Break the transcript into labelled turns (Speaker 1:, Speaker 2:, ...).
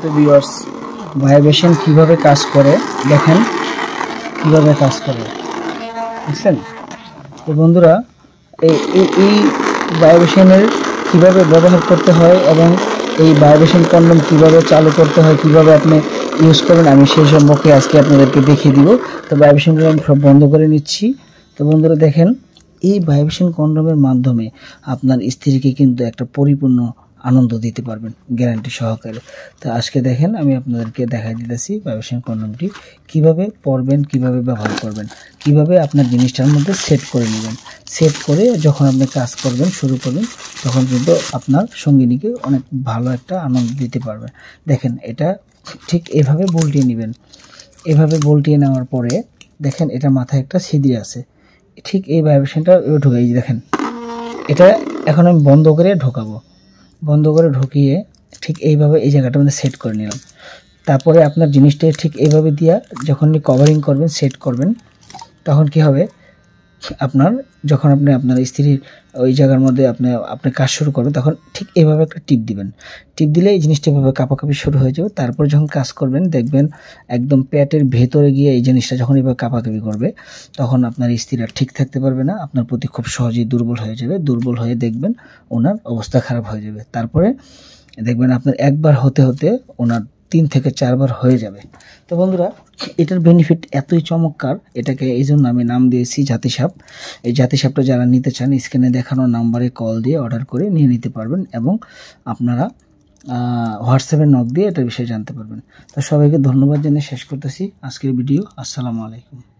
Speaker 1: তো viewers vibration কিভাবে কাজ করে দেখেন, কিভাবে কাজ করে বুঝছেন। তো বন্ধুরা এই ভাইব্রেশনের কিভাবে ব্যবহার করতে হয় এবং এই ভাইব্রেশন কন্ডম কিভাবে চালু করতে হয়, কিভাবে আপনি ইউজ করবেন, আমি সেই সম্পর্কে আজকে আপনাদেরকে দেখিয়ে দিব। তো ভাইব্রেশনগুলো আমি সব বন্ধ করে নিচ্ছি। তো বন্ধুরা দেখেন, এই ভাইব্রেশন কন্ডমের মাধ্যমে আপনার স্ত্রীকে কিন্তু একটা পরিপূর্ণ আনন্দ দিতে পারবেন গ্যারান্টি সহকারে। তো আজকে দেখেন আমি আপনাদেরকে দেখাই দিতেছি ভাইব্রেশন কন্ডমটি কিভাবে পরবেন, কিভাবে ব্যবহার করবেন, কিভাবে আপনার জিনিসটার মধ্যে সেট করে নেবেন। সেট করে যখন আপনি কাজ করবেন, শুরু করবেন, তখন কিন্তু আপনার সঙ্গিনীকে অনেক ভালো একটা আনন্দ দিতে পারবেন। দেখেন এটা ঠিক এভাবে বল্টিয়ে নেবেন। এভাবে বল্টিয়ে নেওয়ার পরে দেখেন এটা মাথায় একটা ছিদ্র আছে, ঠিক এই ভাইব্রেশনটা ঢুকাই দেখেন। এটা এখন আমি বন্ধ করে ঢোকাবো, বন্ধ করে ঢুকিয়ে ঠিক এইভাবে এই জায়গাটা মধ্যে সেট করে নিলাম। তারপরে আপনার জিনিসটা ঠিক এইভাবে দিয়া যখন কভারিং করবেন, সেট করবেন, তখন কি হবে আপনার যখন আপনি আপনার স্ত্রীর ওই জায়গার মধ্যে আপনি কাজ শুরু করবেন, তখন ঠিক এইভাবে একটা টিপ দিবেন। টিপ দিলে এই জিনিসটা এভাবে কাঁপাকাঁপি শুরু হয়ে যাবে। তারপর যখন কাজ করবেন দেখবেন একদম পেটের ভেতরে গিয়ে এই জিনিসটা যখন এভাবে কাঁপাকাঁপি করবে, তখন আপনার স্ত্রী আর ঠিক থাকতে পারবে না, আপনার প্রতি খুব সহজেই দুর্বল হয়ে যাবে। দুর্বল হয়ে দেখবেন ওনার অবস্থা খারাপ হয়ে যাবে। তারপরে দেখবেন আপনার একবার হতে হতে ওনার 3 থেকে 4 বার হয়ে যাবে। তো বন্ধুরা এটার বেনিফিট এতই চমৎকার, এটাকে এই জন্য আমি নাম দিয়েছি জাতিসাপ। এই জাতিসাপটা যারা নিতে চান স্ক্রিনে দেখানো নাম্বারে কল দিয়ে অর্ডার করে নিয়ে নিতে পারবেন এবং আপনারা হোয়াটসঅ্যাপে নক দিয়ে এটার বিষয়ে জানতে পারবেন। তো সবাইকে ধন্যবাদ জানিয়ে শেষ করতেছি আজকের ভিডিও। আসসালামু আলাইকুম।